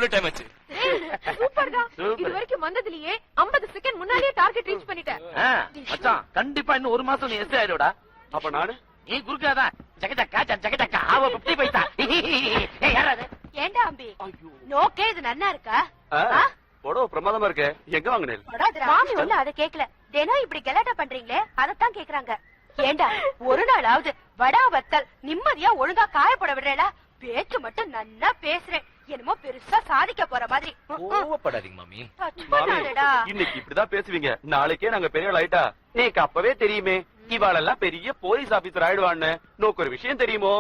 எவ்வளவு டைம் ஆச்சு? சூப்பர் தான். இது வரைக்கும் வந்ததுலயே 50 செகண்ட் முன்னாடியே டார்கெட் ரீச் பண்ணிட்டேன். மச்சான் கண்டிப்பா இன்னும் 1 மாசம் நீ எஸ்ஏ ஆயிடுடா. அப்ப நானு நீ குறுக்காதான் ஜகஜக்கா அவ 50 பைசா. யாராவது? ஏண்டா அம்பி, நோக்கே இது நன்னா இருக்கா? புடவை பிரமாதமா இருக்கு. எங்க வாங்கினேன்? மாமி ஒண்ணு அதை கேக்கல. தினம் இப்படி கலாட்டா பண்றீங்களே அதத்தான் கேக்குறாங்க. ஏண்டா ஒரு நாளாவது வடா வத்தல் நிம்மதியா ஒழுங்கா காயப்பட விடுறேடா. பேச்சு மட்டும் நன்னா பேசுறேன். என்னமோ பெருசா சாதிக்க போற மாதிரி. கோவப்படாதீங்க மாமி. இன்னைக்கு இப்படிதான் பேசுவீங்க, நாளைக்கே நாங்க பெரிய ஆள் ஆயிட்டா. நீக்கு அப்பவே தெரியுமே இவாளெல்லாம் பெரிய போலீஸ் ஆபீசர் ஆயிடுவான்னு. நோக்கு ஒரு விஷயம் தெரியுமோ,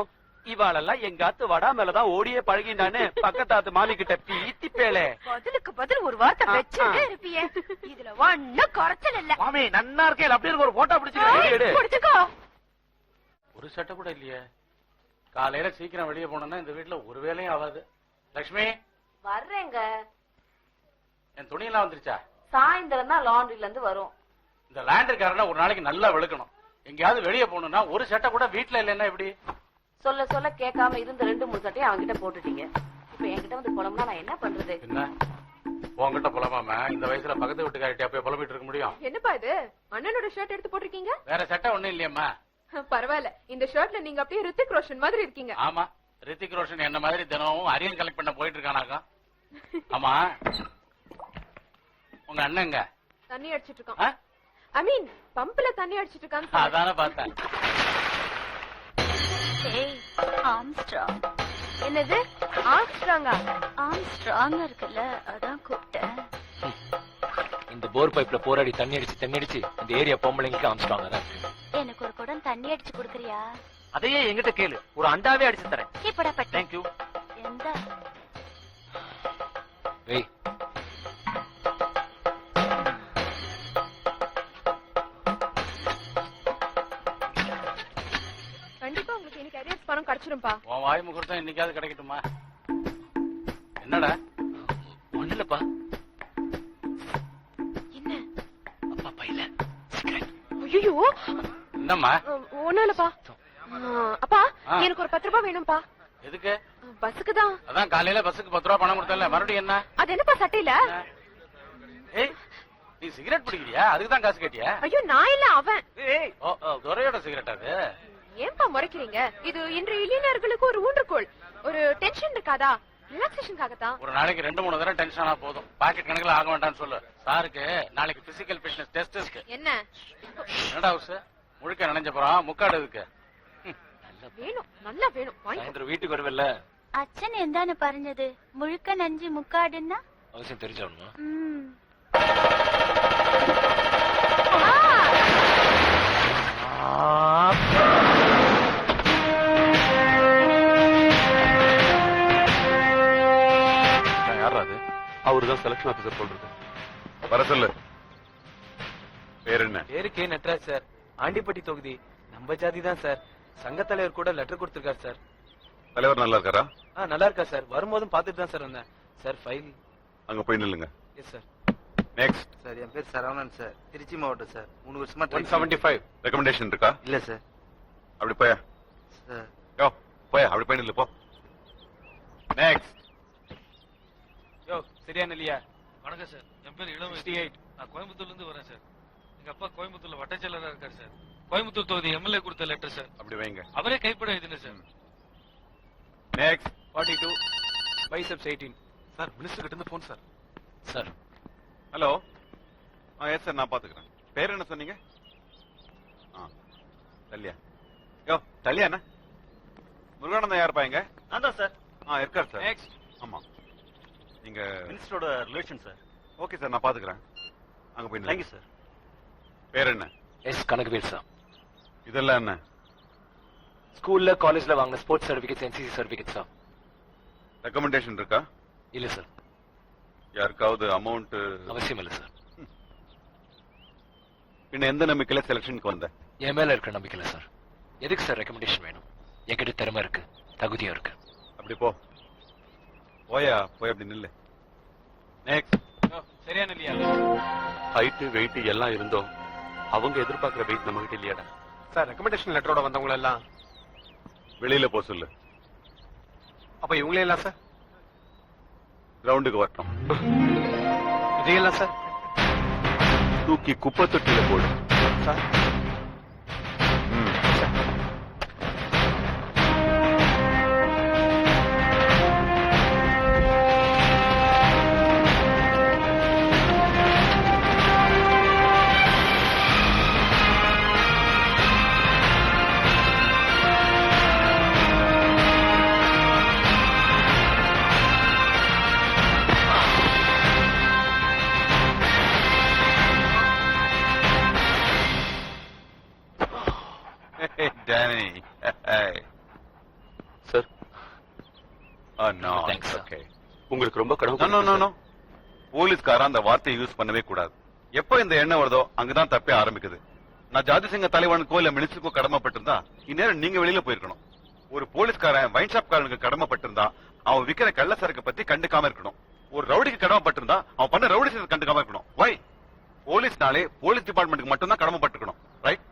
இவாளெல்லாம் எங்காத்து வடா மேலதான் ஓடியே பழகினான்னு பக்கத்தாத்து மாமி கிட்ட பீத்தி பேளே. பதிலுக்கு பதில் ஒரு வார்த்தை வச்சுட்டே இருப்பியே. இதுல ஒண்ணும் குறைச்சல் இல்ல. மாமி நன்னா இருக்கே. அப்படியே ஒரு போட்டோ பிடிச்சுக்கோ. ஒரு சட்டை கூட இல்லையே. காலையில சீக்கிரம் வெளியே போனோம்னா இந்த வீட்டுல ஒரு வேலையும் ஆகாது. லட்சுமி வர்றேங்க. என் துணியெல்லாம் வந்துருச்சா? சாயந்தரம் தான் லாண்டரில இருந்து வரும். இந்த லாண்டரிக்காரன ஒரு நாளைக்கு நல்லா வெளுக்கணும். எங்கேயாவது வெளியே போகணும்னா ஒரு சட்டை கூட வீட்டுல இல்லைன்னா எப்படி? சொல்ல சொல்ல கேட்காம இருந்த 2-3 சட்டையை அவன்கிட்ட போட்டுட்டீங்க. இப்ப என்கிட்ட வந்து புலம்புனா நான் என்ன பண்றது? என்ன உங்ககிட்ட புலமாம இந்த வயசுல பக்கத்து வீட்டுக்காரிட்ட அப்பயே புலம்பிட்டு இருக்க முடியும்? என்னப்பா இது, அண்ணனோட ஷர்ட் எடுத்து போட்டிருக்கீங்க? வேற சட்டை ஒண்ணும் இல்லையம்மா. பரவாயில்ல, இந்த ஷர்ட்ல நீங்க அப்படியே ரித்திக் ரோஷன் மாதிரி இருக்கீங்க. ஆமா, ரித்திக் ரோஷன் என்ன மாதிரி தினமும் அரியல் கலெக்ட் பண்ண போயிட்டு இருக்கானாக்கா. ஆமா, உங்க அண்ணங்க தண்ணி அடிச்சிட்டு இருக்கான். ஐ மீன் பம்புல தண்ணி அடிச்சிட்டு இருக்கான்னு. அதானே பார்த்தேன். ஆம்ஸ்ட்ராங். என்னது ஆம்ஸ்ட்ராங்கா? ஆம்ஸ்ட்ராங் இருக்குல்ல, அதான் கூப்பிட்டேன். இந்த போர் பைப்ல போராடி தண்ணி அடிச்சு இந்த ஏரியா பொம்பளைங்களுக்கு ஆம்ஸ்ட்ராங்கா தான் இருக்கு. எனக்கு ஒரு குடம் தண்ணி அடிச்சு குடுக்கறியா? அதையே எங்கிட்ட கேளு, ஒரு அண்டாவே அடிச்சு தரேன். இப்படா பட்டு. தேங்க்யூ. எந்த வெய். கண்டிப்பா உங்களுக்கு இன்னைக்கு அரியர்ஸ் பணம் கிடைச்சிரும்பா. உன் வாய் முகூர்த்தம் இன்னைக்காவது கிடைக்கட்டுமா? என்னடா? ஒண்ணு இல்லப்பா. என்ன? அப்பா பையில சிகரெட். ஐயோ என்னம்மா? ஒண்ணும் இல்லப்பா. அப்பா எனக்கு ஒரு 10 ரூபாய் வேணும்பா. எதுக்கு? பஸ்ஸுக்கு தான். அதான் காலையில பஸ்ஸுக்கு 10 ரூபா பணம் கொடுத்தல, மறுபடியும் என்ன? அது என்னப்பா சட்டையில? ஏய், நீ சிகரெட் பிடிக்கிறியா? அதுக்கு தான் காசு கேட்டியா? ஐயோ நான் இல்ல, அவன். ஏய், துரையோட சிகரெட் அது. ஏன்பா முறைக்கிறீங்க? இது இன்றைய இளைஞர்களுக்கு ஒரு ஊன்றுகோல். ஒரு டென்ஷன் இருக்காதா, ரிலாக்ஸேஷனுக்காக தான். ஒரு நாளைக்கு 2-3 தடவை டென்ஷன் ஆனா போதும். பாக்கெட் கணக்குல ஆக வேண்டாம்னு சொல்லு. சாருக்கு நாளைக்கு பிசிக்கல் ஃபிட்னஸ் டெஸ்ட் இருக்கு. என்ன என்னடா ஹவுஸ் முழுக்க நினைஞ்ச போறான், முக்காடு இருக்கு. வேணும், நல்லா வேணும். சாயந்தரம் வீட்டுக்கு வருவல்ல? அச்சன் எந்தானு பறஞ்சது முழுக்க நஞ்சு முக்காடுன்னா அவசியம் தெரிஞ்சாகணுமா? யாராது? அவருதான் செலக்ஷன் ஆபீசர் சொல்றது. வர சொல்லு. பேர் என்ன? பேரு கே நட்ராஜ் சார். ஆண்டிப்பட்டி தொகுதி. நம்ம ஜாதி தான் சார். சங்க தலைவர் கூட லெட்டர் கொடுத்திருக்காரு சார். தலைவர் நல்லா இருக்காரா? நல்லா இருக்கா சார். வரும்போதும் பாத்துட்டு தான் சார் வந்தேன். சார் ஃபைல் அங்க போய் நில்லுங்க. Yes sir. நெக்ஸ்ட். சார் என் பேர் சரவணன் சார். திருச்சி மாவட்டம் சார். 3 வருஷமா 175 ரெக்கமெண்டேஷன் இருக்கா? இல்ல சார். அப்படி போய் சார் யோ போய் அப்படி போய் நில்லு போ. நெக்ஸ்ட். யோ சரியா இல்லையா? வணக்கம் சார், என் பேர் இளம் 68. நான் கோயம்புத்தூர்ல இருந்து வரேன் சார். எங்க அப்பா கோயம்புத்தூர்ல வட்டச்செயலரா இருக்காரு சார். கோயம்புத்தூர் தொகுதி எம்எல்ஏ கொடுத்த லெட்டர் சார். அப்படி வைங்க. அவரே கைப்பட எழுதின sir. Next. 42 biceps 18. Sir minister கிட்ட இருந்து phone sir. Sir hello. Yes sir, நான் பாத்துக்கிறேன். பேர் என்ன சொன்னீங்க? தல்லியா. யோ தல்லியா என்ன? முருகானந்தம் யார் பாருங்க? நான் தான் சார். இருக்கார் சார். நெக்ஸ்ட். ஆமா, நீங்க மினிஸ்டரோட ரிலேஷன் சார். ஓகே சார், நான் பாத்துக்கிறேன். அங்க போய் தேங்க்யூ சார். பேர் என்ன? S Kanagavel sir. இதெல்லாம் என்ன? ஸ்கூல்ல காலேஜ்ல வாங்கின sports certificates, NCC certificate sir. Recommendation இருக்கா? இல்ல சார். யாருக்காவது அமௌண்ட்? அவசியம் இல்ல சார். பின்ன எந்த நம்பிக்கையில செலக்ஷனுக்கு வந்த? என் மேல இருக்கிற நம்பிக்கையில சார். எதுக்கு சார் ரெக்கமெண்டேஷன் வேணும்? என்கிட்ட திறமை இருக்கு, தகுதியும் இருக்கு. அப்படி போ. போயா போய் அப்படி நில்லு. நெக்ஸ்ட். சரியா இல்லையா? ஹைட் வெயிட் எல்லாம் இருந்தோம், அவங்க எதிர்பார்க்கிற வெயிட் நம்ம கிட்ட இல்லையாடா. சார் ரெக்கமெண்டேஷன் லெட்டரோட வந்தவங்க எல்லாம் வெளியில போ சொல்லு. அப்ப இவங்களே எல்லாம் சார்? ரவுண்டுக்கு வரட்டும். இதையெல்லாம் சார் தூக்கி குப்பை தொட்டியில போடு. Sir Danny. Sir Thanks, sir. Okay. உங்களுக்கு ரொம்ப கடமை. போலீஸ்காரன் அந்த வார்த்தையை யூஸ் பண்ணவே கூடாது. எப்ப இந்த எண்ணம் வருதோ அங்கதான் தப்பே ஆரம்பிக்குது. நான் ஜாதி சிங்க தலைவனுக்கோ இல்ல மினிஸ்டருக்கோ கடமைப்பட்டிருந்தா இந்நேரம் நீங்க வெளியில போயிருக்கணும். ஒரு போலீஸ்காரன் வைன் ஷாப் காரனுக்கு கடமைப்பட்டிருந்தா அவன் விக்கிற கள்ள சரக்கு பத்தி கண்டுக்காம இருக்கணும். ஒரு ரவுடிக்கு கடமைப்பட்டிருந்தா அவன் பண்ண ரவுடி செய்யறது கண்டுக்காம இருக்கணும். வை போலீஸ்னாலே போலீஸ் டிபார்ட்மெண்ட்டுக்கு மட்டும் தான் கடமைப்பட்டிருக்கணும். ரைட்?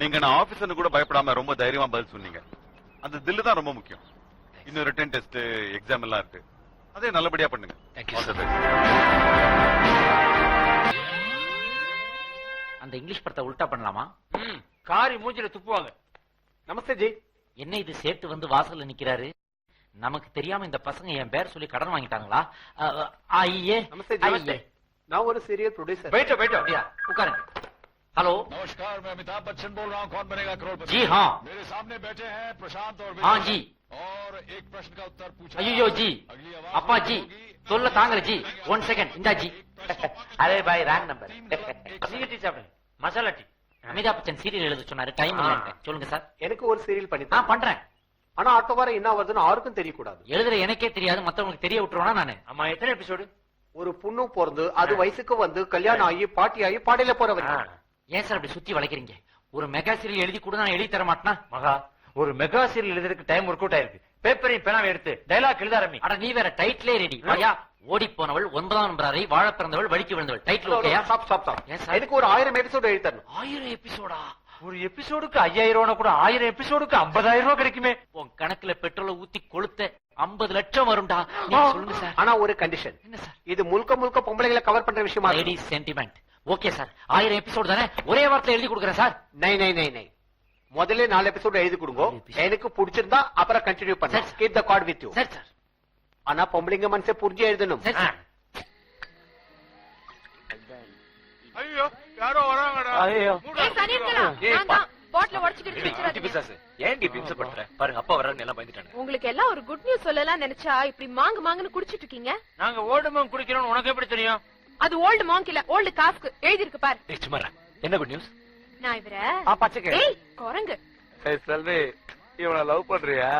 நீங்க நான் ஆபீசர்னு கூட பயப்படாம ரொம்ப தைரியமா பதில் சொன்னீங்க. அந்த தில்லு தான் ரொம்ப முக்கியம். இன்னும் ரிட்டன் டெஸ்ட் எக்ஸாம் எல்லாம் இருக்கு. அதே நல்லபடியா பண்ணுங்க. தேங்க்யூ. அந்த இங்கிலீஷ் படத்தை உல்டா பண்ணலாமா? காரி மூஞ்சில துப்புவாங்க. நமஸ்தே ஜி. என்ன இது சேட்டு வந்து வாசல்ல நிக்கிறாரு? நமக்கு தெரியாம இந்த பசங்க என் பேர் சொல்லி கடன் வாங்கிட்டாங்களா? ஐயே நமஸ்தே ஜி. நமஸ்தே. நான் ஒரு சீரியல் ப்ரொடியூசர். போயிட்டோ போயிட்டோ. உட்காருங்க. हेलो नमस्कार, मैं अमिताभ बच्चन बोल रहा हूँ. कौन बनेगा करोड़पति? जी हाँ. मेरे सामने बैठे हैं प्रशांत और हाँ जी. और एक प्रश्न का उत्तर पूछा. अयो जी, अपा जी, சொல்ல தாங்க ஜி. 1 செகண்ட் இந்தா ஜி. அரே பாய் ராங் நம்பர். சிகரெட் சாப்பிடுங்க. மசாலா டீ. அமிதாப் பச்சன் சீரியல் எழுத சொன்னாரு. டைம் இல்ல. சொல்லுங்க சார். எனக்கு ஒரு சீரியல் பண்ணி நான் பண்றேன். ஆனா அடுத்த வாரம் என்ன வருதுன்னு யாருக்கும் தெரியக்கூடாது. எழுதுற எனக்கே தெரியாது, மத்தவங்களுக்கு தெரிய விட்டுருவானா நானு? ஆமா, எத்தனை எபிசோடு? ஒரு பொண்ணு பிறந்து அது வயசுக்கு வந்து கல்யாணம் ஆகி பாட்டி ஆகி பாடையில போறவங்க. ஏன் சார் அப்படி சுத்தி வளைக்கிறீங்க? ஒரு மெகா சீரியல் எழுதி கூட நான் எழுதி தர மாட்டேனா? மகா, ஒரு மெகா சீரியல் எழுதுறதுக்கு டைம் ஒர்க் அவுட் ஆயிருக்கு. பேப்பரையும் பேனாவை எடுத்து டைலாக் எழுத ஆரம்பி. அட நீ வேற டைட்டிலே ரெடி. ஐயா, ஓடி போனவள் 9ஆம் நம்பர் அறை, வாழ பிறந்தவள் வழிக்கு விழுந்தவள். டைட்டில் ஓகேயா? Stop stop stop. ஏன் சார்? எனக்கு ஒரு 1000 எபிசோட் எழுதி தரணும். 1000 எபிசோடா? ஒரு எபிசோடுக்கு 5000 கூட 1000 எபிசோடுக்கு 50000 கிடைக்குமே. உன் கணக்குல பெட்ரோலை ஊத்தி கொளுத்த 50 லட்சம் வரும்டா. நீ சொல்லுங்க சார். ஆனா ஒரு கண்டிஷன். என்ன சார்? இது முழுக்க முழுக்க பொம்பளைகளை கவர் பண்ற விஷயமா இருக்கு. Ladies sentiment. Okay sir, 1000 episode தானே, ஒரே வாரத்துல எழுதி கொடுக்குறேன் சார். நை நை நை நை. முதல்ல 4 எபிசோட் எழுதி கொடுங்க. எனக்கு பிடிச்சிருந்தா அப்புறம் கண்டினியூ பண்ணு. சரி. Keep the card with you. சரி சார். ஆனா பொம்பளைங்க மனசே புரிஞ்சு எழுதணும். சரி சார். ஐயோ யாரோ வராங்கடா. ஐயோ. பாட்டில உடைச்சுக்கிட்டு பிசாசு ஏன் இப்படி இம்சை பண்ற? பாருங்க அப்பா வர்றாருன்னு எல்லாம் பயந்துட்டாங்க. உங்களுக்கு எல்லாம் ஒரு குட் நியூஸ் சொல்லலாம் நினைச்சா இப்படி மாங்கு மாங்குன்னு குடிச்சிட்டு இருக்கீங்க. நாங்க ஓல்டு மாங் குடிக்கிறோம், உனக்கு எப்படி தெரியும்? அது ஓல்டு மாங்க் இல்ல, ஓல்டு காஸ்க். எழுதி இருக்கு பாரு. டேய் சும்மா இரு. என்ன குட் நியூஸ்? நான் இவர பச்சைக்கு. ஏய் குரங்கு. செல்வி, இவனை லவ் பண்றியா?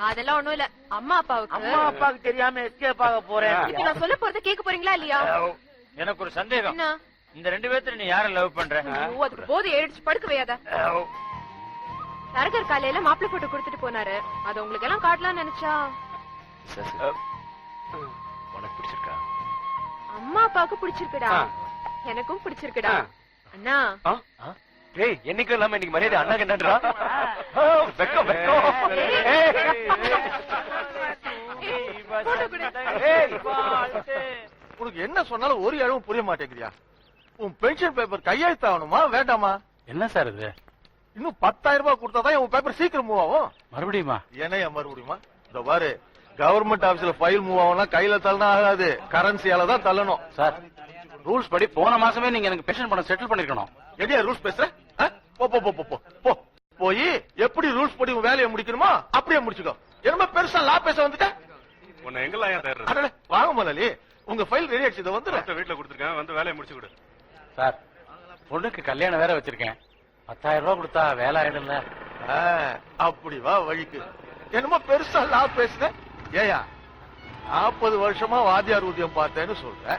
அதெல்லாம் ஒண்ணும் இல்ல. அம்மா அப்பாவுக்கு அப்பாவுக்கு தெரியாம எஸ்கேப் ஆக போறேன். இப்ப நான் சொல்ல போறத கேட்க போறீங்களா இல்லையா? எனக்கு ஒரு சந்தேகம். என்ன? இந்த 2 பேத்துல நீ யாரை லவ் பண்ற? ஓ, அதுக்கு போதை ஏறிடுச்சு, படுக்க வையாத. தரகர் காலையில மாப்பிள்ளை போட்டு கொடுத்துட்டு போனாரு. அது உங்களுக்கு எல்லாம் காட்டலாம்னு நினைச்சா. உனக்கு பிடிச்சிருக்கா? அம்மா அப்பாவுக்கு பிடிச்சிருக்குடா, எனக்கும் பிடிச்சிருக்குடா. அண்ணா டேய் என்னைக்கும் இல்லாம இன்னைக்கு மரியாதை அண்ணா என்னன்றா? வெக்கம் வெக்கம். உனக்கு என்ன சொன்னாலும் ஒரு இடமும் புரிய மாட்டேங்கிறியா? உன் பென்ஷன் பேப்பர் கையெழுத்து ஆகணுமா வேண்டாமா? என்ன சார் இது? இன்னும் 10000 ரூபாய் கொடுத்தாதான் உன் பேப்பர் சீக்கிரம் மூவ் ஆகும். மறுபடியுமா? என்னையா மறுபடியுமா? இந்த பாரு, கவர்மெண்ட் ஆபீஸ்ல ஃபைல் மூவ் ஆகும்னா கையில தள்ளனா ஆகாது, கரன்சியால தான் தள்ளணும். சார், ரூல்ஸ் படி போன மாசமே நீங்க எனக்கு பென்ஷன் பணம் செட்டில் பண்ணிருக்கணும். எடியா ரூல்ஸ் பேசுற? போ போ போ போ போ. போய் எப்படி ரூல்ஸ் படி உன் வேலையை முடிக்கணுமோ அப்படியே முடிச்சுக்கோ. என்னமா பெருசா லா பேச வந்துட்ட? உன்னை எங்கெல்லாம் ஏன் தேடுறது? அடடே, வாங்க முதலாளி, உங்க ஃபைல் ரெடி ஆச்சு, இதை வந்துடும். வீட்டுல கொடுத்துருக்கேன், வந்து வேலையை முடிச்சு கொடு. சார், பொண்ணுக்கு கல்யாணம் வேற வச்சிருக்கேன். 10000 ரூபாய் கொடுத்தா வேலை ஆயிடும்ல. அப்படி வா வழிக்கு. என்னமோ பெருசா லா பேசுன. ஏயா 40 வருஷமா வாத்தியார் ஊதியம் பார்த்தேன்னு சொல்ற.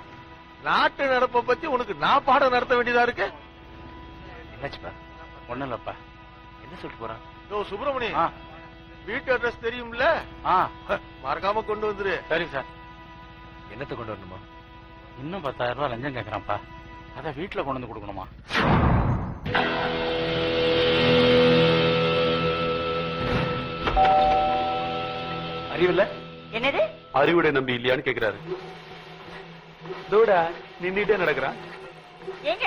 நாட்டு நடப்பை பத்தி உனக்கு நான் பாடம் நடத்த வேண்டியதா இருக்கு. என்னாச்சுப்பா? ஒண்ணும் இல்லப்பா. என்ன சொல்லிட்டு போறான்? யோ சுப்பிரமணி, வீட்டு அட்ரஸ் தெரியும்ல? மறக்காம கொண்டு வந்துரு. சரி சார். என்னத்தை கொண்டு வரணுமா? இன்னும் 10000 ரூபாய் லஞ்சம் கேக்குறான்ப்பா. அத வீட்டுல கொண்டு வந்து கொடுக்கணுமா? அறிவில்ல? என்னது? அறிவுடை நம்பி இல்லையான்னு கேக்குறாரு. தூடா நின்னுட்டே நடக்கிறான். ஏங்க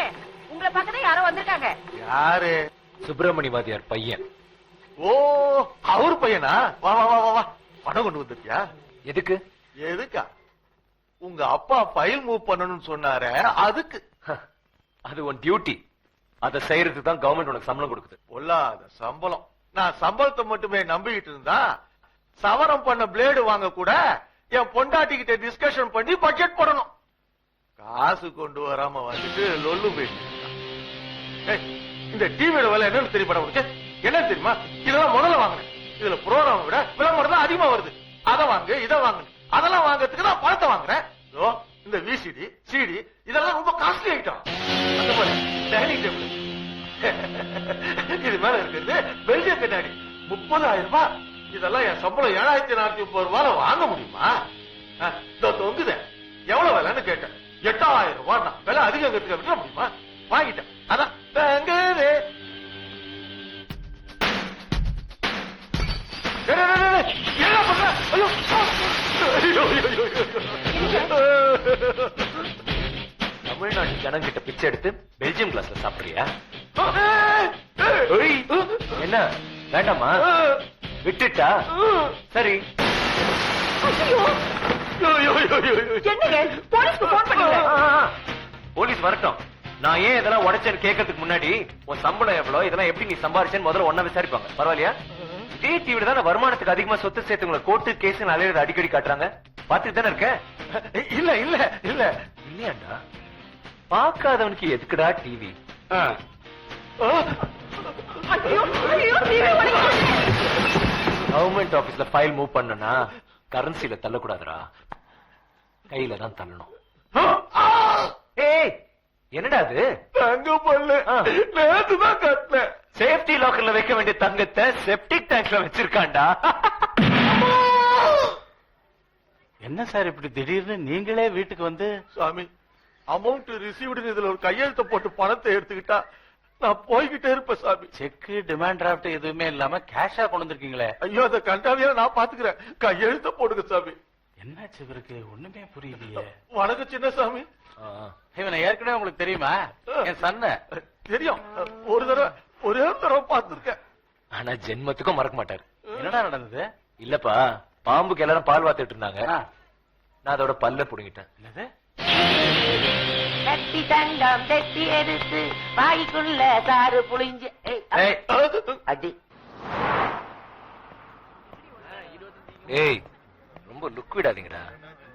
உங்களை பக்கத்துல யாரோ வந்திருக்காங்க. யாரு? சுப்பிரமணி வாத்தியார் பையன். ஓ, அவரு பையனா? வா வா வா வா வா. பணம் கொண்டு வந்துட்டியா? எதுக்கு? எதுக்கா? உங்க அப்பா ஃபைல் மூவ் பண்ணணும்னு சொன்னாரே, அதுக்கு. அது உன் டியூட்டி. அதை செய்யறதுக்கு தான் கவர்மெண்ட் உனக்கு சம்பளம் கொடுக்குது. பொல்லாத சம்பளம். நான் சம்பளத்தை மட்டுமே நம்பிக்கிட்டு இருந்தா சவரம் பண்ண பிளேடு வாங்க கூட என் பொண்டாட்டி கிட்ட டிஸ்கஷன் பண்ணி பட்ஜெட் போடணும். காசு கொண்டு வராம வந்துட்டு லொல்லு போயிட்டு. இந்த டிவியோட விலை என்னன்னு தெரியுமா உனக்கு? என்ன தெரியுமா? இதெல்லாம் முதல்ல வாங்கினேன். இதுல புரோகிராம் விட விளம்பரம் தான் அதிகமா வருது. அதை வாங்கு, இதை வாங்கு. அதெல்லாம் வாங்கறதுக்கு நான் பணத்தை வாங்குறேன். இந்த விசிடி சிடி இதெல்லாம் ரொம்ப காஸ்ட்லி ஐட்டம். அந்த மாதிரி டைனிங் டேபிள் இது மேல இருக்குது பெல்ஜிய கண்ணாடி 30,000 ரூபாய். இதெல்லாம் என் சம்பளம் 7,430 ரூபாய் வாங்க முடியுமா? தொங்குத எவ்வளவு விலைன்னு கேட்டேன். 8,000 ரூபாய். விலை அதிகத்துக்கு விட முடியுமா? வாங்கிட்டேன். அதான் தங்குது. என்ன பண்ற? ஐயோ தமிழ்நாட்டு ஜனங்கிட்ட பிச்சை எடுத்து பெல்ஜியம் கிளாஸ்ல சாப்பிடுறியா? என்ன வேண்டாமா? விட்டுட்டா சரி. போலீஸ் வரட்டும். நான் ஏன் இதெல்லாம் உடைச்சேன்னு கேட்கறதுக்கு முன்னாடி உன் சம்பளம் எவ்வளவு, இதெல்லாம் எப்படி நீ சம்பாரிச்சேன்னு முதல்ல ஒன்னா விசாரிப்பாங்க. பரவாயில்லையா? இதே டிவில தான் வருமானத்துக்கு அதிகமா சொத்து சேர்த்துங்களை கோர்ட்டு கேஸ் அலையிறது அடிக்கடி காட்டுறாங்க. பாத்துட்டு தானே இருக்க? இல்ல இல்ல இல்ல இல்லையாண்டா? பாக்காதவனுக்கு எதுக்குடா டிவி? கவர்மெண்ட் ஆபீஸ்ல ஃபைல் மூவ் பண்ணனா கரன்சில தள்ளக்கூடாதுடா, கையில தான் தள்ளணும். ஏய் என்னடா அது? தங்க பல்லு நேத்து தான் கட்டினேன். சேஃப்டி லாக்கர்ல வைக்க வேண்டிய தங்கத்தை செப்டிக் டேங்க்ல வச்சிருக்காண்டா. என்ன சார் இப்படி திடீர்னு நீங்களே வீட்டுக்கு வந்து? சாமி, அமௌண்ட் ரிசீவ்டு இதுல ஒரு கையெழுத்த போட்டு பணத்தை எடுத்துக்கிட்டா நான் போய்கிட்டே இருப்பேன் சாமி. செக் டிமாண்ட் டிராஃப்ட் எதுவுமே இல்லாம கேஷா கொண்டு வந்திருக்கீங்களே. ஐயோ, அந்த கண்டாவியா நான் பாத்துக்கிறேன். கையெழுத்த போடுங்க சாமி. என்னாச்சு இவருக்கு? ஒண்ணுமே புரியலையே. வணக்கம் சின்னசாமி. இவனை ஏற்கனவே உங்களுக்கு தெரியுமா? என் சன்ன தெரியும். ஒரு தடவை ஒரே தடவை பார்த்திருக்கேன். ஆனா ஜென்மத்துக்கும் மறக்க மாட்டாரு. என்னடா நடந்தது? இல்லப்பா, பாம்புக்கு எல்லாரும் பால் வாத்துட்டு இருந்தாங்க. நான் அதோட பல்ல புடுங்கிட்டேன். என்னது? தட்டி தண்டம் தட்டி எடுத்து வாய்க்குள்ள சாறு புளிஞ்சு அடி. ஏய் ரொம்ப லுக் விடாதீங்கடா.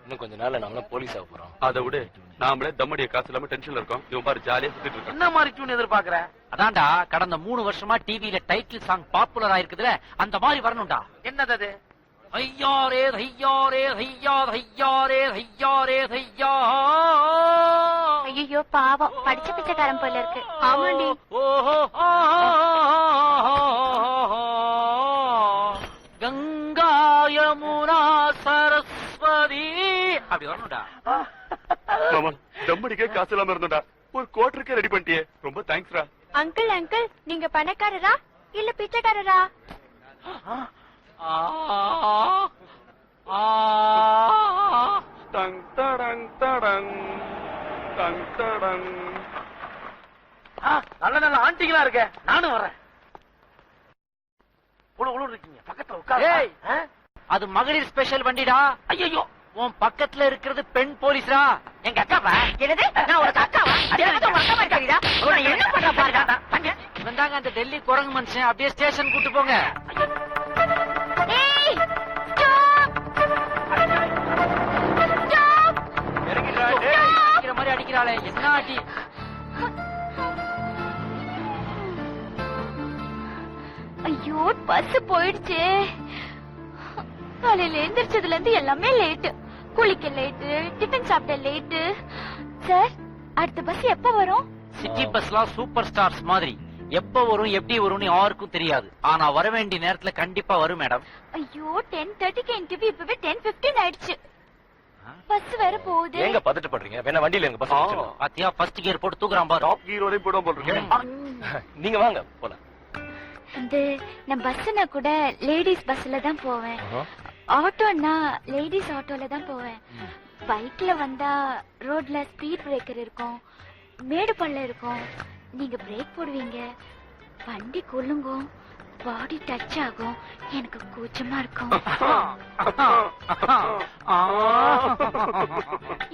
இன்னும் கொஞ்ச நாள்ல நாமளும் போலீஸ் ஆக போறோம். அதை விட நாமளே தம்முடைய காசு இல்லாம டென்ஷன்ல இருக்கோம். இவன் பாரு ஜாலியா சுத்திட்டு இருக்கான். என்ன மாதிரி டியூன் எதிர்பார்க்கற? அதான்டா கடந்த 3 வருஷமா டிவில டைட்டில் சாங் பாப்புலர் ஆயிருக்குதுல, அந்த மாதிரி வரணும்டா. என்னது அது? ஐயாரே ஐயாரே ஐயா ஐயாரே ஐயாரே ஐயா. ஐயோ பாவம், படிச்ச பிச்சைக்காரன் போல இருக்கு. ஆமாண்டி. கங்கா யமுனா சரஸ்வதி அப்படி வரணும்டா. மாமா, தம்மடிக்கே காசு இல்லாம இருந்தோம்டா. ஒரு குவார்டருக்கே ரெடி பண்ணிட்டியே, ரொம்ப தேங்க்ஸ்ரா. அங்கிள் அங்கிள், நீங்க பணக்காரரா இல்ல பிச்சைக்காரரா? Tongue டடங் டடங் tongue டடங். நல்ல நல்ல ஆண்டிங்களா இருக்க. நானும் வரேன். இருக்கீங்க பக்கத்துல உட்காரு. அது மகளிர் ஸ்பெஷல் வண்டிடா. ஐயோ, உன் பக்கத்துல இருக்கிறது பெண் போலீஸ்ரா. எங்க அக்காவா? என்னது? நான் ஒரு அக்காவா? என்ன பண்ற பாருடா. வந்தாங்க அந்த டெல்லி குரங்கு மனுஷன். அப்படியே ஸ்டேஷன் கூட்டு போங்க. அடிக்கிற மாதிரி அடிக்கிறாளே, என்ன அடி? ஐயோ, பஸ் போயிடுச்சு. காலையில எந்திரிச்சதுல இருந்து எல்லாமே லேட்டு. குளிக்க லேட்டு, டிஃபன் சாப்பிட்ட லேட்டு. சார், அடுத்த பஸ் எப்ப வரும்? சிட்டி பஸ்லாம் சூப்பர் ஸ்டார்ஸ் மாதிரி எப்ப வரும் எப்படி வரும்னு யாருக்கும் தெரியாது. ஆனா வர வேண்டிய நேரத்துல கண்டிப்பா வரும் மேடம். ஐயோ, 10:30க்கு இன்டர்வியூ, இப்பவே 10:15 ஆயிடுச்சு. பஸ் வேற போகுது. ஏங்க பதட்டப்படுறீங்க? வேணா வண்டியில எங்க பஸ் வச்சிடலாம். பாத்தியா, ஃபர்ஸ்ட் கியர் போட்டு தூக்குறான் பாரு. டாப் கீர் வரையும் போட போட்டுருக்கேன். நீங்க வாங்க போலாம். நான் பஸ்னா கூட லேடிஸ் பஸ்ல தான் போவேன். ஆட்டோன்னா லேடிஸ் ஆட்டோல தான் போவேன். பைக்ல வந்தா ரோட்ல ஸ்பீட் பிரேக்கர் இருக்கும், மேடு பள்ளம் இருக்கும். நீங்க பிரேக் போடுவீங்க, வண்டி குலுங்கும், பாடி டச் ஆகும். எனக்கு கூச்சமா இருக்கும்.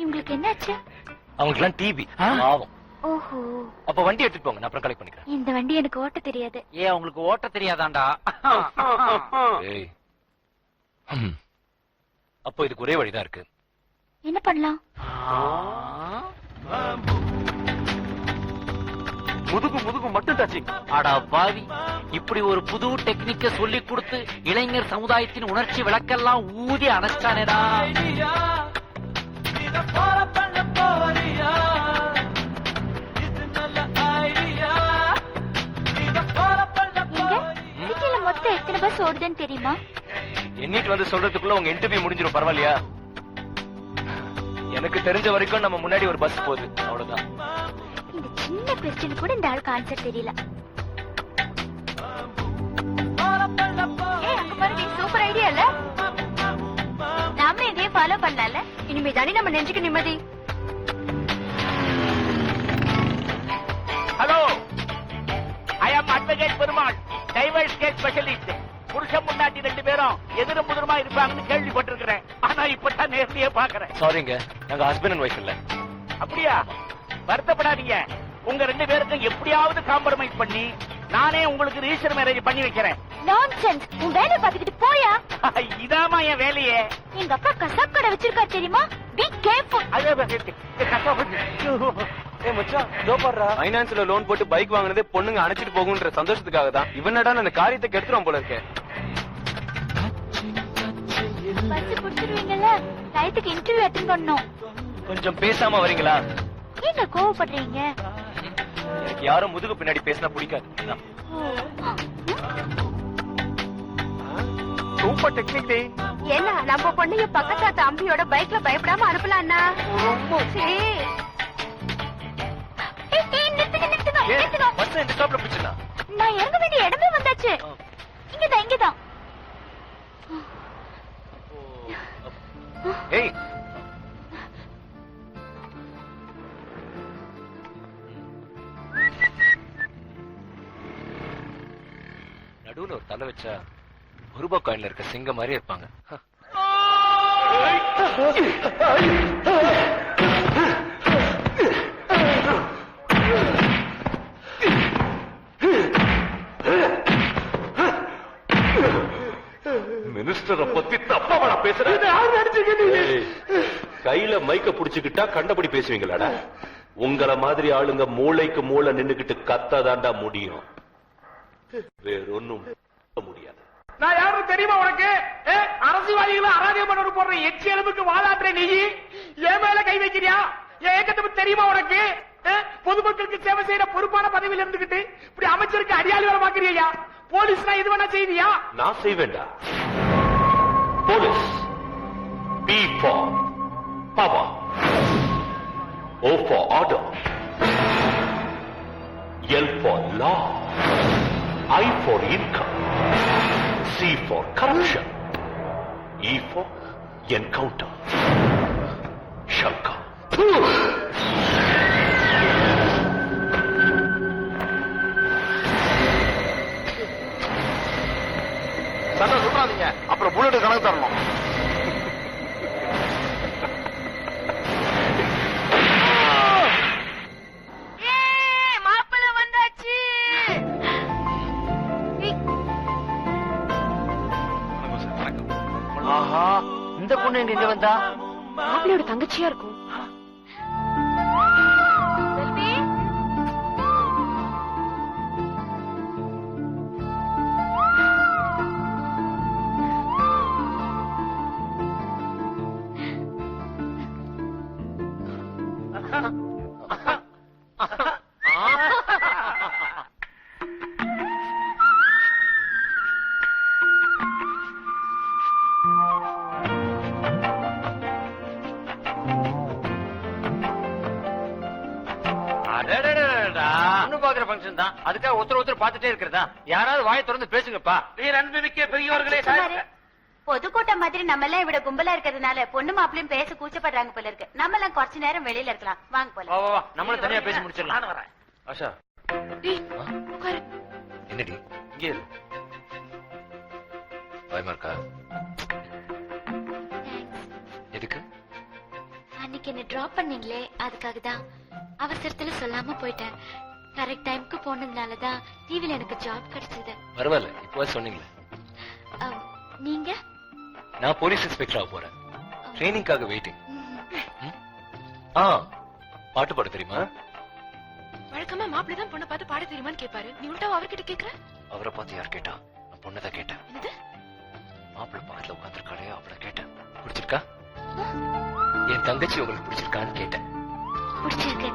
இவங்களுக்கு என்னாச்சு? அவங்களுக்குலாம் டிவி பாவம். ஓஹோ, அப்ப வண்டி எடுத்துட்டு போங்க, நான் அப்புறம் கலெக்ட் பண்ணிக்கிறேன். இந்த வண்டி எனக்கு ஓட்ட தெரியாது. ஏன் உங்களுக்கு ஓட்ட தெரியாதாண்டா? ஏய். அப்போ இதுக்கு ஒரே வழிதான் இருக்கு. என்ன பண்ணலாம்? முதுகு மட்டும் டச்சிங். அடா பாவி, இப்படி ஒரு புது டெக்னிக்க சொல்லி கொடுத்து இளைஞர் சமுதாயத்தின் உணர்ச்சி விளக்கெல்லாம் ஊதி அணைச்சானேடா. சிட்டில மொத்தம் எத்தனை பஸ் ஓடுதுன்னு தெரியுமா? எண்ணிட்டு வந்து சொல்றதுக்குள்ள உங்க இன்டர்வியூ முடிஞ்சிடும். பரவாயில்லையா? எனக்கு தெரிஞ்ச வரைக்கும் நம்ம முன்னாடி ஒரு பஸ் போகுது, அவ்வளவுதான். இந்த சின்ன கொஸ்டின் கூட இந்த ஆளுக்கு ஆன்சர் தெரியல. சூப்பர் ஐடியா இல்ல? நாம இதே ஃபாலோ பண்ணல. இனிமே தானே நம்ம நெஞ்சுக்கு நிம்மதி. Hello, I am advocate Perumal, divorce case specialist. புருஷன் முன்னாடி 2 பேரும் எதிரும் புதிருமா இருப்பாங்கன்னு கேள்விப்பட்டிருக்கிறேன். ஆனா இப்பதான் நேர்லயே பாக்குறேன். சாரிங்க, நாங்க ஹஸ்பண்ட் அண்ட் ஒய்ஃப் இல்ல. அப்படியா? வருத்தப்படாதீங்க. உங்க 2 பேருக்கும் எப்படியாவது காம்ப்ரமைஸ் பண்ணி நானே உங்களுக்கு ரிஜிஸ்டர் மேரேஜ் பண்ணி வைக்கிறேன். நான்சென்ஸ். உன் வேலைய பாத்துக்கிட்டு போயா. இதாமா என் வேலையே. எங்க அப்பா கசாப் கடை வச்சிருக்காரு தெரியுமா? Be careful. ஏய் மச்சான், இதோ பாருடா. ஃபைனான்ஸ்ல லோன் போட்டு பைக் வாங்குனதே பொண்ணுங்க அணைச்சிட்டு போகுன்ற சந்தோஷத்துக்காக தான். இவனடா அந்த காரியத்தை கெடுத்துறோம் போல இருக்கே. பஸ் புடிச்சிருவீங்கல்ல, டயத்துக்கு இன்டர்வியூ அட்டெண்ட் பண்ணனும். கொஞ்சம் பேசாம வரீங்களா? ஏங்க கோவப்படுறீங்க? எனக்கு யாரும் முதுகு பின்னாடி பேசினா பிடிக்காது. Super technique. ஏன்னா நம்ம பொண்ணைய பக்கத்தாத்த அம்பியோட பைக்ல பயப்படாம அனுப்பலாம்னா. பஸ் இந்த ஸ்டாப்ல பிடிச்சா நான் இறங்க வேண்டிய இடமே வந்தாச்சு. இங்கதான். ஏய், நடுவுல ஒரு தலை வச்சா ரூபா காயின்ல இருக்க சிங்கம் மாதிரி இருப்பாங்க. மினிஸ்டரை பத்தி தப்பா பேசுறேன். கையில மைக்க புடிச்சுக்கிட்டா கண்டபடி பேசுவீங்களாடா? உங்கள மாதிரி ஆளுங்க மூளைக்கு மூளை நின்னுகிட்டு கத்தாதாண்டா முடியும், வேறொன்னும் முடியாது. நான் யாரும் தெரியுமா உனக்கு? அரசியல்வாதிகளை அராஜகம் பண்ண போடுற எச்சி எலும்புக்கு வாதாடுற நீ என் மேல கை வைக்கிறியா? என் ஏக்கத்தை தெரியுமா உனக்கு? பொதுமக்களுக்கு சேவை செய்யற பொறுப்பான பதவியில் இருந்துகிட்டு இப்படி அமைச்சருக்கு அடியாளி வேலை பாக்குறியா? போலீஸ்னா இது வேணா செய்வியா? நான் செய்வேண்டா. Police P for power, O for order, L for law, I for income, C for corruption, E for encounter. Shankar. சண்டை சொல்றாதீங்க, அப்புறம் புல்லட் கணக்கு தரணும். மாப்பிள்ள வந்தாச்சு. ஆஹா, இந்த பொண்ணு எங்க வந்தா? மாப்பிள்ளையோட தங்கச்சியா இருக்கும். பாக்குற ஃபங்க்ஷன் தான், அதுக்காக ஒருத்தர் பாத்துட்டே இருக்கிறதா? யாராவது வாயை திறந்து பேசுங்கப்பா. நீ அன்புமிக்க பெரியவர்களே, பொதுக்கூட்டம் மாதிரி நம்ம எல்லாம் இவிட கும்பலா இருக்கிறதுனால பொண்ணு மாப்பிளையும் பேச கூச்சப்படுறாங்க போல இருக்கு. நம்ம எல்லாம் கொஞ்ச நேரம் வெளியில இருக்கலாம். வாங்க போல. வா வா வா நம்மளும் தனியா பேசி முடிச்சிடலாம். ஆஷா என்னடி இங்கே இரு. பயமா இருக்கா? எதுக்கு? அன்னைக்கு என்ன டிராப் பண்ணீங்களே அதுக்காக தான். அவசரத்துல சொல்லாம போயிட்டேன். கரெக்ட் டைம்க்கு போனதுனாலதான் டிவில எனக்கு ஜாப் கிடைச்சது. பரவாயில்ல, இப்போ சொன்னீங்களே. நீங்க? நான் போலீஸ் இன்ஸ்பெக்டரா போறேன். ட்ரைனிங்காக வெயிட்டிங். பாட்டு பாட தெரியுமா? வழக்கமா மாப்பிள்ளை தான் பொண்ணை பார்த்து பாட தெரியுமான்னு கேட்பாரு. நீ உண்டா அவர்கிட்ட கேக்குற? அவரை பார்த்து யார் கேட்டா? நான் பொண்ணதான் கேட்டேன். என்னது? மாப்பிள்ளை பக்கத்துல உட்காந்துருக்காளே அவளை கேட்டேன். பிடிச்சிருக்கா? என் தங்கச்சி உங்களுக்கு பிடிச்சிருக்கான்னு கேட்டேன். பிடிச்சிருக்கு.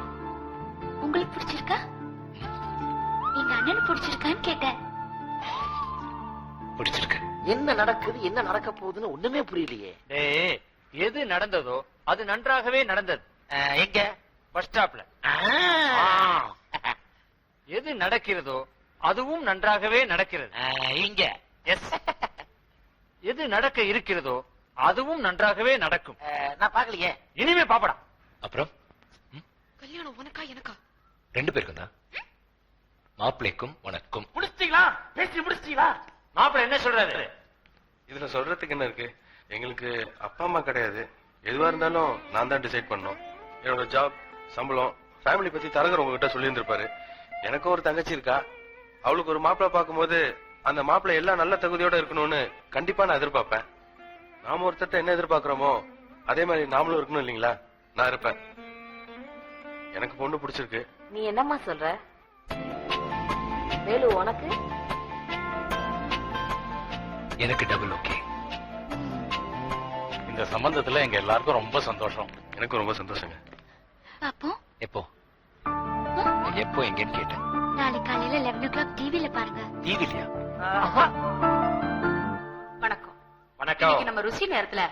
உங்களுக்கு பிடிச்சிருக்கா? எங்க அண்ணன் பிடிச்சிருக்கான்னு கேட்டேன். பிடிச்சிருக்கு. என்ன நடக்குது என்ன நடக்க போகுதுன்னு ஒண்ணுமே புரியலையே. டேய் எது நடந்ததோ அது நன்றாகவே நடந்தது. எங்க? பஸ் ஸ்டாப்ல. எது நடக்கிறதோ அதுவும் நன்றாகவே நடக்கிறது. இங்க. எஸ். எது நடக்க இருக்கிறதோ அதுவும் நன்றாகவே நடக்கும். நான் பாக்கலையே. இனிமே பாப்படா. அப்புறம் கல்யாணம் உனக்கா எனக்கா? 2 பேருக்கும் தான். மாப்பிள்ளைக்கும் உனக்கும். முடிச்சிட்டீங்களா? பேசி முடிச்சிட்டீங்களா? மாப்பிள்ளை என்ன சொல்றாரு? இதுல சொல்றதுக்கு என்ன இருக்கு? எங்களுக்கு அப்பா அம்மா கிடையாது. எதுவா இருந்தாலும் நான் தான் டிசைட் பண்ணோம். என்னோட ஜாப், சம்பளம், ஃபேமிலி பத்தி தரகர் உங்ககிட்ட சொல்லியிருந்திருப்பாரு. எனக்கும் ஒரு தங்கச்சி இருக்கா. அவளுக்கு ஒரு மாப்பிள்ளை பார்க்கும்போது அந்த மாப்பிள்ளை எல்லாம் நல்ல தகுதியோட இருக்கணும்னு கண்டிப்பா நான் எதிர்பார்ப்பேன். நாம ஒருத்தட்ட என்ன எதிர்பார்க்கிறோமோ அதே மாதிரி நாமளும் இருக்கணும் இல்லீங்களா? நான் இருப்பேன். எனக்கு பொண்ணு பிடிச்சிருக்கு. நீ என்னம்மா சொல்ற? வேலு உனக்கு? எனக்கு டபுள் ஓகே. இந்த சம்பந்தத்துல எங்க எல்லாருக்கும் ரொம்ப சந்தோஷம். எனக்கும் ரொம்ப சந்தோஷங்க. பாப்போம். எப்போ? எப்போ எங்கன்னு கேட்டேன். நாளை காலையில 11 o'clock டிவில பாருங்க. டிவிலையா? வணக்கம். வணக்கம். இன்னைக்கு நம்ம ருசி நேரத்துல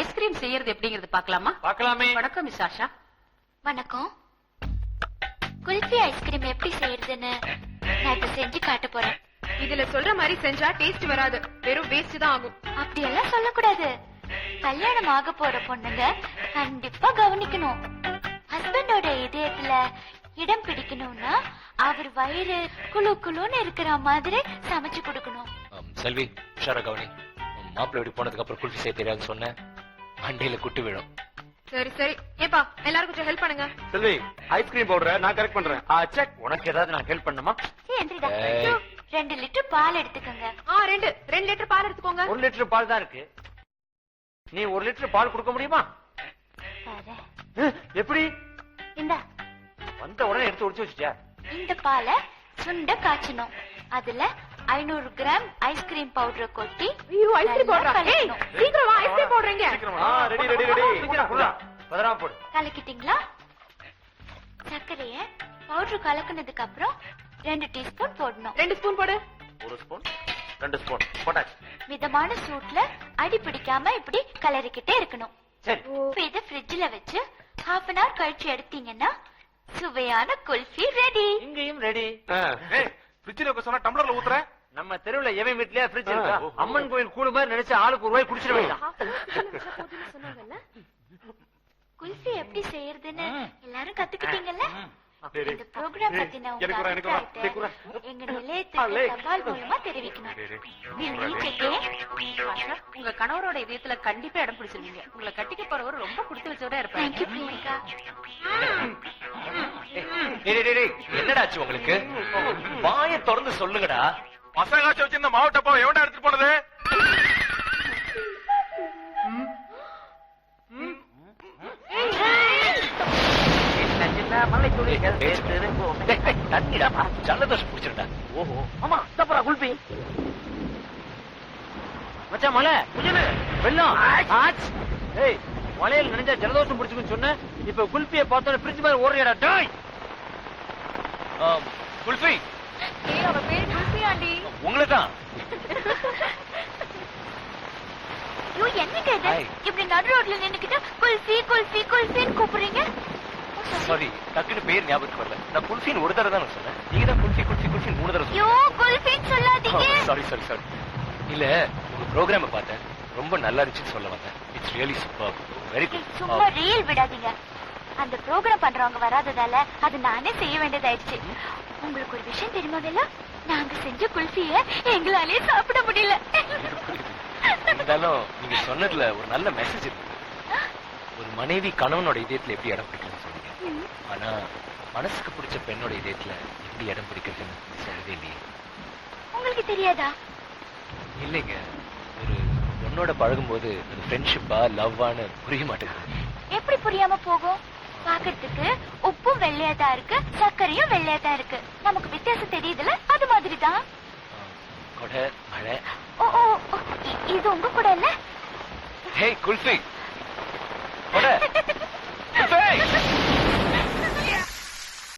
ஐஸ்கிரீம் செய்யறது எப்படிங்கறது பாக்கலாமா? பார்க்கலாமே. வணக்கம் மிஸ் ஆஷா. வணக்கம். குல்ஃபி ஐஸ்கிரீம் எப்படி செய்யறதுன்னு நான் இப்ப செஞ்சு காட்ட போறேன். இதுல சொல்ற மாதிரி செஞ்சா டேஸ்ட் வராது. வெறும் வேஸ்ட் தான் ஆகும். அப்படியெல்லாம் சொல்லக்கூடாது. கல்யாணம் ஆக போற பொண்ணுங்க கண்டிப்பா கவனிக்கணும். ஹஸ்பண்டோட இதயத்துல இடம் பிடிக்கணும்னா அவர் வயிறு குழு குழுன்னு இருக்கிற மாதிரி சமைச்சு கொடுக்கணும். செல்வி, உஷாரா கவனி. மாப்பிள்ளை இப்படி போனதுக்கு அப்புறம் குல்ஃபி செய்ய தெரியாதுன்னு சொன்ன மண்டையில குட்டு விடும். சரி சரி. ஏப்பா எல்லாரும் கொஞ்சம் ஹெல்ப் பண்ணுங்க. செல்வி, ஐஸ்கிரீம் பவுடர் நான் கரெக்ட் பண்றேன். செக். உனக்கு ஏதாவது நான் ஹெல்ப் பண்ணுமா? சரிடா. ஏய். 2 லிட்டர் பால் எடுத்துக்கோங்க. 2 லிட்டர் பால் எடுத்துக்கோங்க. 1 லிட்டர் பால் தான் இருக்கு. நீ 1 லிட்டர் பால் கொடுக்க முடியுமா? எப்படி? இந்த வந்த உடனே எடுத்து ஒடிச்சு வச்சுட்டியா? இந்த பாலை சுண்ட காய்ச்சணும். அதுல 500 கிராம் ஐஸ்கிரீம் பவுடர் கொட்டி ஐயோ ஐஸ்கிரீம் நல்லா பவுடர். ஏய் கலக்கணும். சீக்கிரம் வா ஐஸ்கிரீம் பவுடர் எங்க? Ready ready ready. பதறாம போடு. கலக்கிட்டீங்களா? சர்க்கரைய பவுடர் கலக்குனதுக்கு அப்புறம் 2 டீஸ்பூன் போடணும். 2 ஸ்பூன் போடு. 1 ஸ்பூன் 2 ஸ்பூன் போட்டாச்சு. மிதமான சூட்ல அடி பிடிக்காம இப்படி கலரிக்கிட்டே இருக்கணும். சரி. இப்ப இத ஃப்ரிட்ஜ்ல வச்சு 1/2 hour கழிச்சு எடுத்தீங்கன்னா சுவையான குல்ஃபி ரெடி. இங்கேயும் ரெடி. ஃப்ரிட்ஜ்ல வைக்க சொன்னா டம்ளர்ல ஊத்துற. நம்ம தெருவுல எவன் வீட்லயே ஃப்ரிட்ஜ் இருக்கா? அம்மன் கோயில் கூடு மாதிரி நினைச்சு ஆளுக்கு 1 ரூபாய் குடிச்சிட வேண்டாம். குல்ஃபி எப்படி செய்யறதுன்னு எல்லாரும் கத்துக்கிட்டீங்கல்ல? இந்த ப்ரோக்ராம் பத்தின உங்க எனக்கு அபிப்பிராயத்தை குரா. எங்க நிலையத்துக்கு தபால் மூலமா தெரிவிக்கணும். ஆஷா, உங்க கணவரோட இதயத்துல கண்டிப்பா இடம் பிடிச்சிருவீங்க. உங்களை கட்டிக்க போறவர் ரொம்ப கொடுத்து வச்சவரா இருப்பாரு. தேங்க்யூ பிரியங்கா. டேய், டேய், டேய், என்னடாச்சு உங்களுக்கு? வாயை திறந்து சொல்லுங்கடா. மசாலாச்சு வச்சிருந்த மாவட்டப்பா எவன்டா எடுத்துட்டு போனது? தண்ணிடாப்பா, ஜலதோஷம் பிடிச்சிருந்தா. ஓஹோ. ஆமா, தப்பரா குல்பி. மச்சான் மலை, புயலு, வெள்ளம். ஏய், மலையில நினைஞ்சா ஜலதோஷம் பிடிச்சுன்னு சொன்ன. இப்ப குல்பியை பார்த்தோன்னே ஃப்ரிட்ஜ் மாதிரி ஓடுறியாடா. டேய். குல்ஃபி ஏய் அவ பேர் குல்ஃபி ஆண்டி. உங்களுதான். ஐயோ என்னங்க இது? Hi. இப்படி நடு ரோட்ல நின்னுக்கிட்டு குல்ஃபி குல்ஃபி குல்ஃபின்னு கூப்பிடுறீங்க. சாரி, டக்குனு பேர் ஞாபகத்துக்கு வரல. நான் குல்ஃபின்னு ஒரு தடவை தான் சொன்னேன். நீங்க தான் குல்ஃபி குல்ஃபி குல்ஃபி 3 தடவை ஐயோ குல்ஃபின்னு சொல்லாதீங்க. Sorry sorry sorry. இல்ல உங்க ப்ரோக்ராம பார்த்தேன். ரொம்ப நல்லா இருந்துச்சுன்னு சொல்ல வந்தேன். It's really super, very good. சும்மா ரீல் விடாதீங்க. அந்த ப்ரோக்ராம் பண்றவங்க வராததால அது நானே செய்ய வேண்டியதாயிடுச்சு. உங்களுக்கு ஒரு விஷயம் தெரியுமா வேலா? நாங்க செஞ்ச குல்ஃபிய எங்களாலே சாப்பிட முடியல. இருந்தாலும் நீங்க சொன்னதுல ஒரு நல்ல மெசேஜ் இருக்கு. ஒரு மனைவி கணவனோட இதயத்துல எப்படி இடம் பிடிக்கணும்னு சொன்னீங்க. ஆனா மனசுக்கு பிடிச்ச பெண்ணோட இதயத்துல எப்படி இடம் பிடிக்கிறதுன்னு சொல்லவே இல்லையே. உங்களுக்கு தெரியாதா? இல்லைங்க, ஒரு பொண்ணோட பழகும்போது அது ஃப்ரெண்ட்ஷிப்பா லவ்வான்னு புரிய மாட்டேங்குது. எப்படி புரியாம போகும்? பாக்கிறதுக்கு உப்பும் வெள்ளையா தான் இருக்கு, சர்க்கரையும் வெள்ளையா தான் இருக்கு. நமக்கு வித்தியாசம் தெரியுதுல, அது மாதிரிதான். கொடை மழை. ஓ ஓ ஓ, இது உங்க கூட இல்ல? ஹே குல்ஃபி கொடை